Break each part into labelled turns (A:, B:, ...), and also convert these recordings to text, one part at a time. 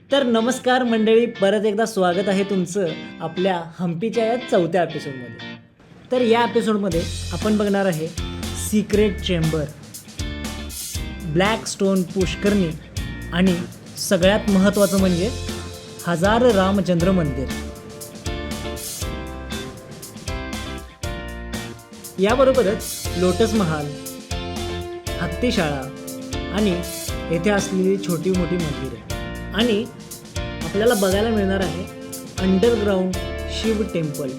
A: तर नमस्कार मंडळी, परत एकदा स्वागत आहे तुमचं आपल्या हम्पीच्या या 4थ्या एपिसोडमध्ये. तर या एपिसोडमध्ये आपण बघणार आहे सिक्रेट चेंबर, ब्लॅक स्टोन पुष्करणी आणि सगळ्यात महत्त्वाचं म्हणजे हजार रामचंद्र मंदिर. याबरोबरच लोटस महाल, हत्तीशाळा आणि येथे असलेली छोटी मोठी मंदिरे आणि आपल्याला बघायला मिळणार आहे अंडरग्राऊंड शिव टेम्पल.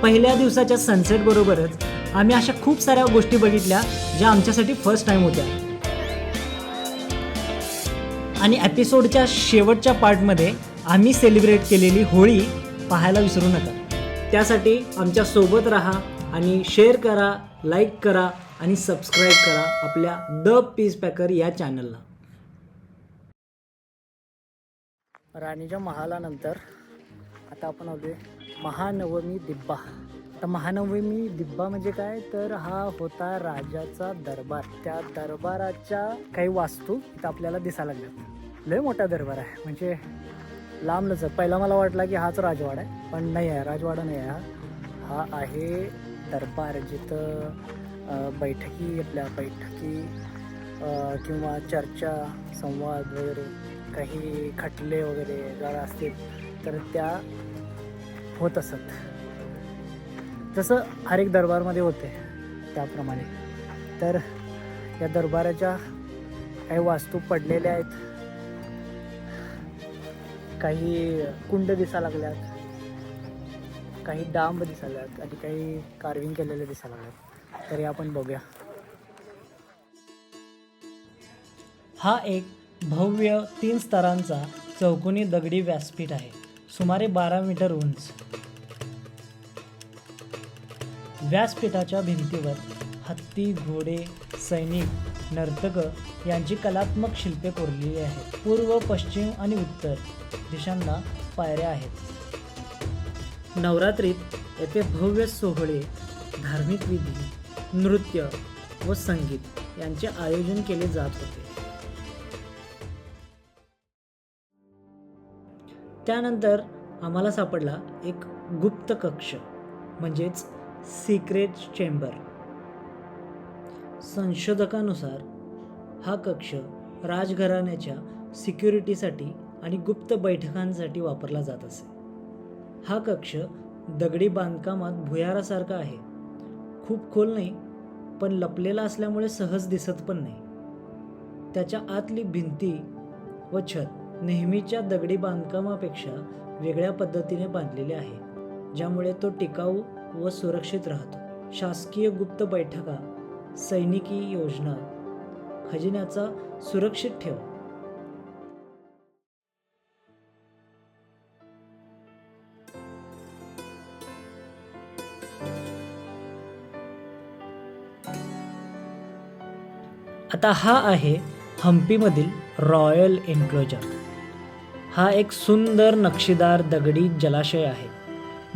A: पहिल्या दिवसाच्या सनसेट बरोबरच आम्ही अशा खूप साऱ्या गोष्टी बघितल्या ज्या आमच्यासाठी फर्स्ट टाईम होत्या. आणि एपिसोडच्या शेवटच्या पार्टमध्ये आम्ही सेलिब्रेट केलेली होळी पाहायला विसरू नका. त्यासाठी आमच्या सोबत राहा आणि शेअर करा, लाईक करा आणि सबस्क्राईब करा आपल्या द पीस पॅकर या चॅनलला. राणीच्या महालानंतर आता आपण आलोय महानवमी दिब्बा. आता महानवमी दिब्बा म्हणजे काय, तर हा होता राजाचा दरबार. त्या दरबाराच्या काही वास्तू इथं आपल्याला दिसायला लागल्यात. लय मोठा दरबार आहे, म्हणजे लांबलंच. पहिला मला वाटला की हाच राजवाडा आहे, पण नाही आहे, राजवाडा नाही आहे. हा आहे दरबार, जिथं बैठकी किंवा चर्चा, संवाद वगैरे, काही खटले वगैरे जर असतील तर त्या होत असत. जसं हर एक दरबारमध्ये होते त्याप्रमाणे. तर या दरबाराच्या काही वास्तू पडलेल्या आहेत, काही कुंड दिसायला लागल्यात, काही डांब दिसायला लागल्यात आणि काही कार्विंग केलेले दिसायला लागल्यात. तर हे आपण बघूया. हा एक भव्य 3 स्तरांचा चौकोनी दगडी व्यासपीठ आहे, सुमारे 12 मीटर उंच. व्यासपीठाच्या भिंतीवर हत्ती, घोडे, सैनिक, नर्तक यांची कलात्मक शिल्पे कोरलेली आहेत. पूर्व, पश्चिम आणि उत्तर दिशांना पायऱ्या आहेत. नवरात्रीत येथे भव्य सोहळे, धार्मिक विधी, नृत्य व संगीत यांचे आयोजन केले जात होते. त्यानंतर आम्हाला सापडला एक गुप्त कक्ष, म्हणजेच सिक्रेट चेंबर. संशोधकानुसार हा कक्ष राजघराण्याच्या सिक्युरिटीसाठी आणि गुप्त बैठकांसाठी वापरला जात असे. हा कक्ष दगडी बांधकामात भुयारासारखा आहे. खूप खोल नाही, पण लपलेला असल्यामुळे सहज दिसत पण नाही. त्याच्या आतली भिंती व छत नेहमीच्या दगडी बांधकामापेक्षा वेगळ्या पद्धतीने बांधलेले आहे, ज्यामुळे तो टिकाऊ व सुरक्षित राहतो. शासकीय गुप्त बैठका, सैनिकी योजना, खजिन्याचा सुरक्षित ठेव. आता हा आहे हम्पीमधील रॉयल एन्क्लोजर. हा एक सुंदर नक्षीदार दगडी जलाशय आहे,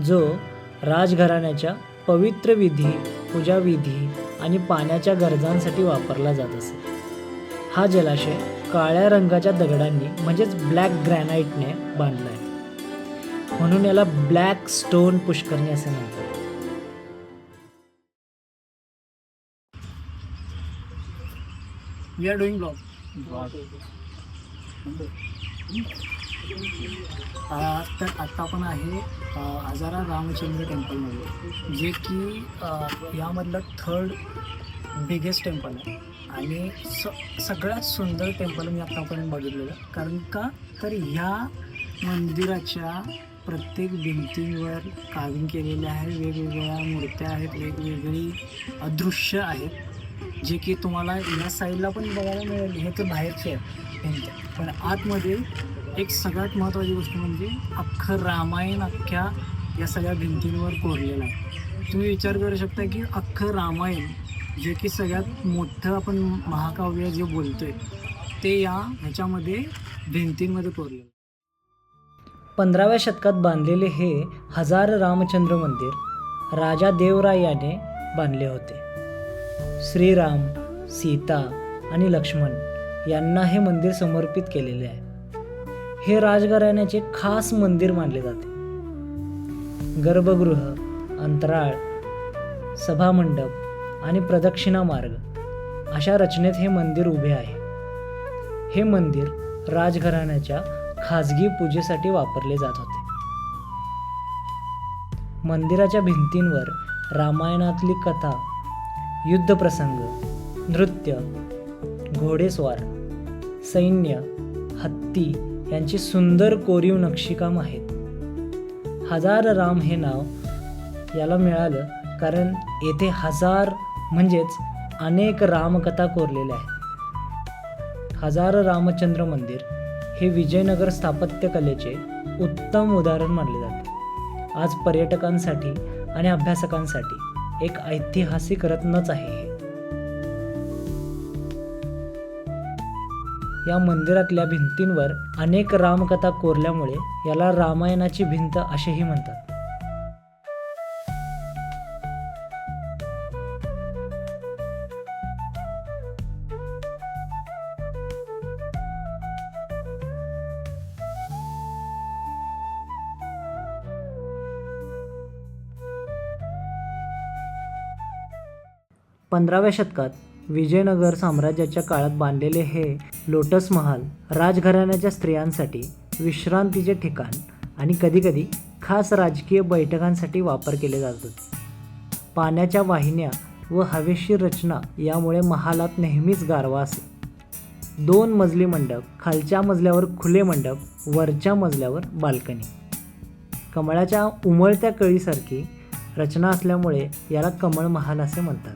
A: जो राजघराण्याच्या पवित्र विधी, पूजाविधी आणि पाण्याच्या गरजांसाठी वापरला जात असे. हा जलाशय काळ्या रंगाच्या दगडांनी म्हणजेच ब्लॅक ग्रॅनाइटने बांधला आहे, म्हणून याला ब्लॅक स्टोन पुष्करणी असे म्हणतात. We are doing blog. तर आत्ता आपण आहे हजारा रामचंद्र टेम्पलमध्ये, जे की यामधलं 3rd बिगेस्ट टेम्पल आहे आणि सगळ्यात सुंदर टेम्पल मी आत्तापर्यंत बघितलेलं. कारण का, तर ह्या मंदिराच्या प्रत्येक भिंतींवर कार्विंग केलेले आहे, वेगवेगळ्या मूर्त्या आहेत, वेगवेगळी दृश्य आहेत, जे की तुम्हाला या साईडला पण बघायला मिळेल. हे तर बाहेरचे आहे भिंत, पण आतमध्ये एक सगळ्यात महत्त्वाची गोष्ट म्हणजे अख्खं रामायण अख्ख्या या सगळ्या भिंतींवर कोरलेलं आहे. तुम्ही विचार करू शकता की अख्खं रामायण, जे की सगळ्यात मोठं आपण महाकाव्य जे बोलतोय, ते ह्याच्यामध्ये भिंतींमध्ये कोरलेलं. 15व्या शतकात बांधलेले हे हजार रामचंद्र मंदिर राजा देवरायाने बांधले होते. श्रीराम, सीता आणि लक्ष्मण यांना हे मंदिर समर्पित केलेले आहे.
B: हे राजघराण्याचे खास मंदिर मानले जाते. गर्भगृह, अंतराळ, सभामंडप आणि प्रदक्षिणा मार्ग अशा रचनेत हे मंदिर उभे आहे. हे मंदिर राजघराण्याच्या खाजगी पूजेसाठी वापरले जात होते. मंदिराच्या भिंतींवर रामायणातली कथा, युद्धप्रसंग, नृत्य, घोडेस्वार, सैन्य, हत्ती यांची सुंदर कोरीव नक्षीकाम आहेत. हजार राम हे नाव याला मिळालं कारण येथे हजार म्हणजेच अनेक रामकथा कोरलेल्या आहेत. हजार रामचंद्र मंदिर हे विजयनगर स्थापत्यकलेचे उत्तम उदाहरण मानले जाते. आज पर्यटकांसाठी आणि अभ्यासकांसाठी एक ऐतिहासिक रत्नच आहे हे. या मंदिरातल्या भिंतींवर अनेक रामकथा कोरल्यामुळे याला रामायणाची भिंत असेही म्हणतात. पंधराव्या शतकात विजयनगर साम्राज्याच्या काळात बांधलेले हे लोटस महाल राजघराण्याच्या स्त्रियांसाठी विश्रांतीचे ठिकाण आणि कधीकधी खास राजकीय बैठकांसाठी वापर केले जात होते. पाण्याच्या वाहिन्या व हवेशीर रचना यामुळे महालात नेहमीच गारवा असे. 2 मजली मंडप, खालच्या मजल्यावर खुले मंडप, वरच्या मजल्यावर बाल्कनी. कमळाच्या उमळत्या कळीसारखी रचना असल्यामुळे याला कमळ महाल असे म्हणतात.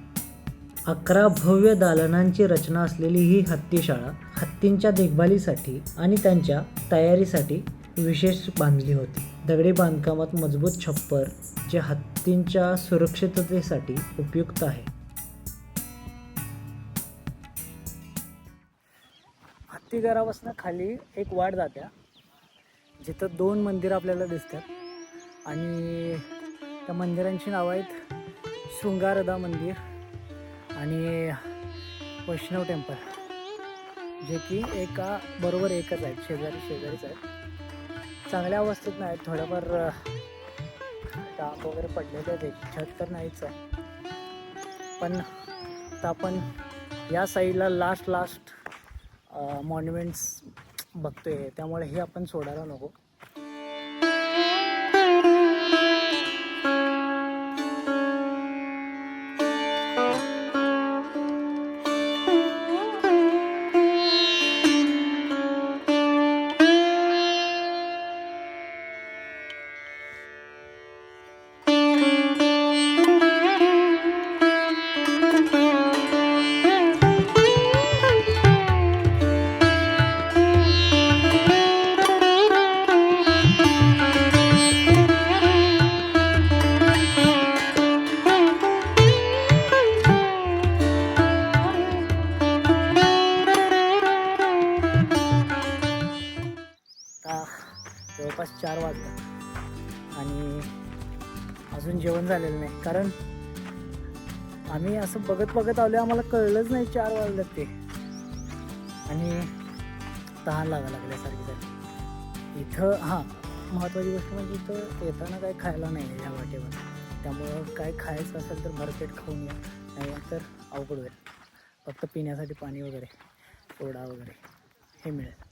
B: 11 भव्य दालनांची रचना असलेली ही हत्तीशाळा हत्तींच्या देखभालीसाठी आणि त्यांच्या तयारीसाठी विशेष बांधली होती. दगडी बांधकामात मजबूत छप्पर जे हत्तींच्या सुरक्षिततेसाठी उपयुक्त आहे.
A: हत्तीघरापासून खाली एक वाट जात्या जिथं 2 मंदिरं आपल्याला दिसतात आणि त्या मंदिरांची नावं आहेत शृंगारदा मंदिर आणि वैष्णव टेम्पल, जे की बरोबर एकच आहेत, शेजारीच आहेत. चांगल्या अवस्थेत नाहीत, थोड्याफार डाग वगैरे पडलेले आहेत, छत तर नाहीच आहे. पण आता आपण या साईडला लास्ट मॉन्युमेंट्स बघतोय, त्यामुळे हे आपण सोडायला नको. जवळपास 4 वाजतात आणि अजून जेवण झालेलं नाही, कारण आम्ही असं बघत आलो, आम्हाला कळलंच नाही 4 वाजल्यात ते, आणि तहान लागल्यासारखी झाली. इथं महत्त्वाची गोष्ट म्हणजे इथं येताना काही खायला नाही आहे या वाटेवर, त्यामुळं काय खायचं असेल तर भरपेट खाऊन या, नाही तर अवघड होईल. फक्त पिण्यासाठी पाणी वगैरे, सोडा वगैरे हे मिळेल.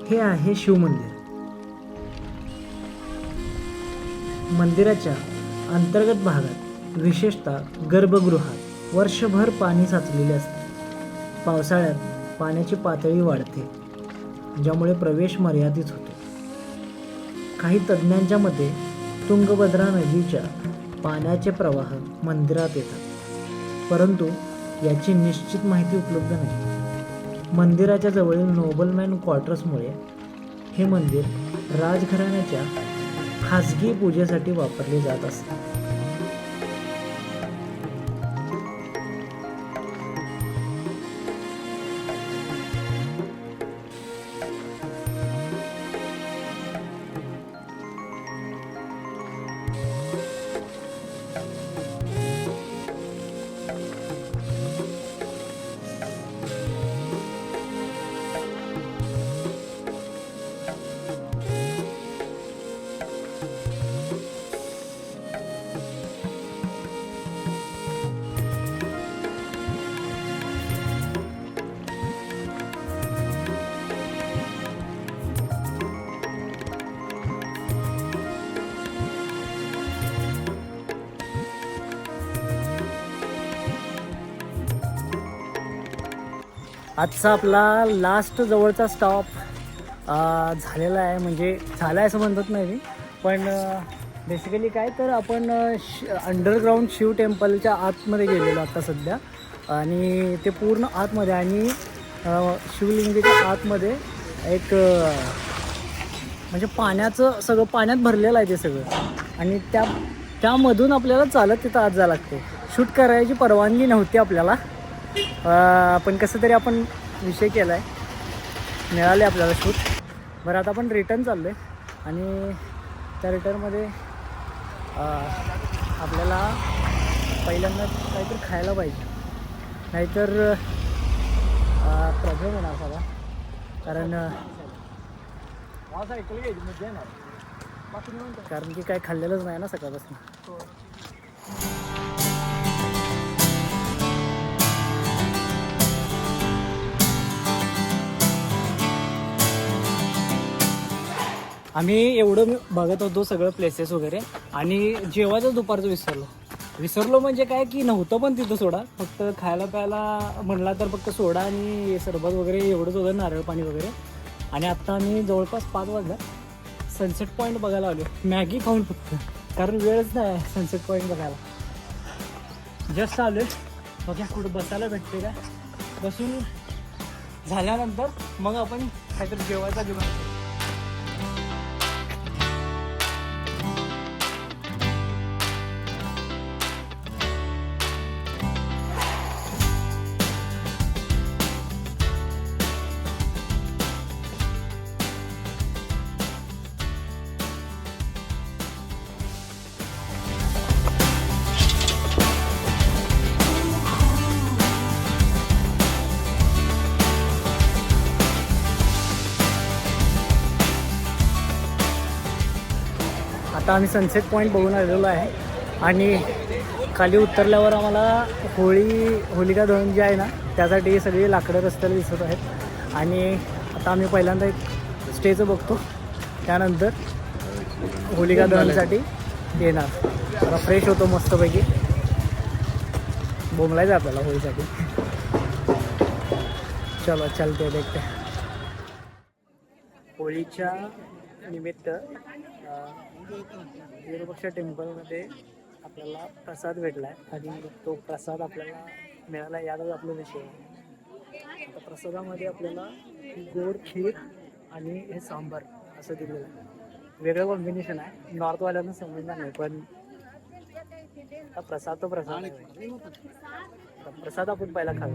B: हे आहे शिवमंदिर. मंदिराच्या अंतर्गत भागात विशेषतः गर्भगृहात वर्षभर पाणी साचलेले असते. पावसाळ्यात पाण्याची पातळी वाढते, ज्यामुळे प्रवेश मर्यादित होतो. काही तज्ज्ञांच्या मते तुंगभद्रा नदीच्या पाण्याचे प्रवाह मंदिरात येतात, परंतु याची निश्चित माहिती उपलब्ध नाही. मंदिराच्या जवळील नोबलमॅन क्वार्टर्समुळे हे मंदिर राजघराण्याच्या खाजगी पूजेसाठी वापरले जात असते.
A: आजचा आपला लास्ट जवळचा स्टॉप झालेला आहे, म्हणजे झाला आहे असं म्हणत नाही मी, पण बेसिकली काय तर आपण अंडरग्राऊंड शिव टेम्पलच्या आतमध्ये गेलेलो आता सध्या, आणि ते पूर्ण आतमध्ये, आणि शिवलिंगीच्या आतमध्ये एक म्हणजे पाण्याचं सगळं पाण्यात भरलेलं आहे ते सगळं, आणि त्यामधून आपल्याला चालत तिथं आत जावं लागते. शूट करायची परवानगी नव्हती आपल्याला, पण कसं तरी आपण विषय केला आहे, मिळाले आपल्याला शूट. बरं आता आपण रिटर्न चाललो आहे, आणि त्या रिटर्नमध्ये आपल्याला पहिल्यांदा काहीतरी खायला पाहिजे, नाहीतर प्रॉब्लेम होणार सगळा, कारण की काय खाल्लेलंच नाही ना सकाळपासून. आम्ही एवढं बघत होतो सगळं प्लेसेस वगैरे, आणि जेवायचं दुपारचं विसरलो म्हणजे काय की नव्हतं पण तिथं सोडा, फक्त खायला प्यायला म्हणला तर फक्त सोडा आणि सरबत वगैरे एवढंच होतं, नारळ पाणी वगैरे. आणि आत्ता आम्ही जवळपास 5 वाजता सनसेट पॉईंट बघायला आलो, मॅगी खाऊन फक्त, कारण वेळच नाही सनसेट पॉईंट बघायला. जस्ट आलो आहे, बघा कुठं बसायला भेटते का, बसून झाल्यानंतर मग आपण काहीतरी जेवायचा जेवण. आता आम्ही सनसेट पॉईंट बघून आलेलो आहे, आणि खाली उतरल्यावर आम्हाला होलिका दहन जे आहे ना त्यासाठी सगळी लाकडं रस्त्याला दिसत आहेत. आणि आता आम्ही पहिल्यांदा एक स्टेचं बघतो, त्यानंतर होलिका दहनसाठी येणार. आता फ्रेश होतो मस्तपैकी, बोंबलायचं आपल्याला होळीसाठी. चलो चलते देखते. होळीच्या निमित्त विरूपाक्ष टेम्पलमध्ये आपल्याला प्रसाद भेटला आहे, आणि तो प्रसाद आपल्याला मिळाला यातच आपला विषय आहे. आता प्रसादामध्ये आपल्याला गोड खीर आणि हे सांबार असं दिलेलं आहे. वेगळं कॉम्बिनेशन आहे, नॉर्थवाल्यांना समजणार नाही, पण आता प्रसाद तो प्रसाद आहे. प्रसाद आपण पहिला खाऊ.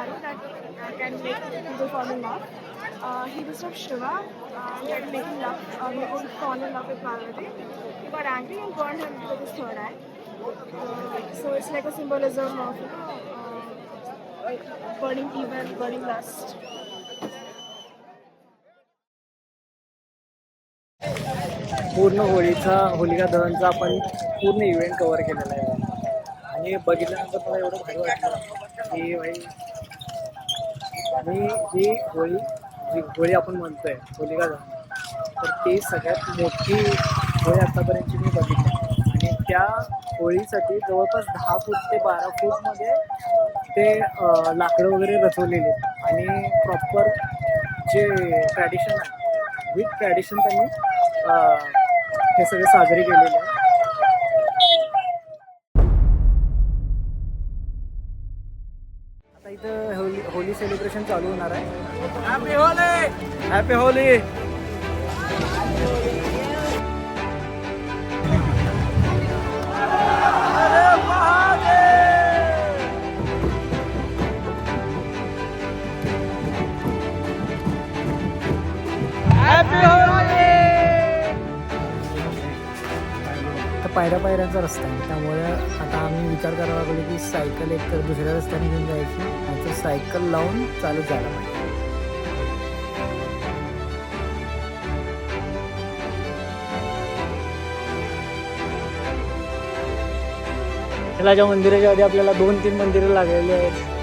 C: Parvati that can make people fall in love. He disturbed Shiva and making fall in love with Parvati. He got angry and burned him with his third eye. So it's like a symbolism of burning evil, burning lust.
A: पूर्ण होलिका दहनचा आपण पूर्ण event cover केलेला आहे आणि बघितल्यानंतर मला एवढं भारी वाटलं की भाई आणि ही होळी आपण म्हणतोय होलिका दहन, तर ती सगळ्यात मोठी होळी आतापर्यंतची मी बघितली आणि त्या होळीसाठी जवळपास 10 फूट ते 12 फूटमध्ये ते लाकडं वगैरे रचवलेले आणि प्रॉपर जे ट्रॅडिशन आहे विथ ट्रॅडिशन त्यांनी हे सगळे साजरे केलेले आहे. आता इथं होली सेलिब्रेशन चालू होणार आहे. Happy Holy, happy Holy. पायऱ्यांचा रस्ता आहे, त्यामुळे आता आम्ही विचार करायला लागलो की सायकल एक तर दुसऱ्या रस्त्याने घेऊन जायची, नाहीतर सायकल लावून चालत जायला पाहिजे. त्याला ज्या मंदिराच्या आधी आपल्याला 2-3 मंदिरं लागलेली आहेत.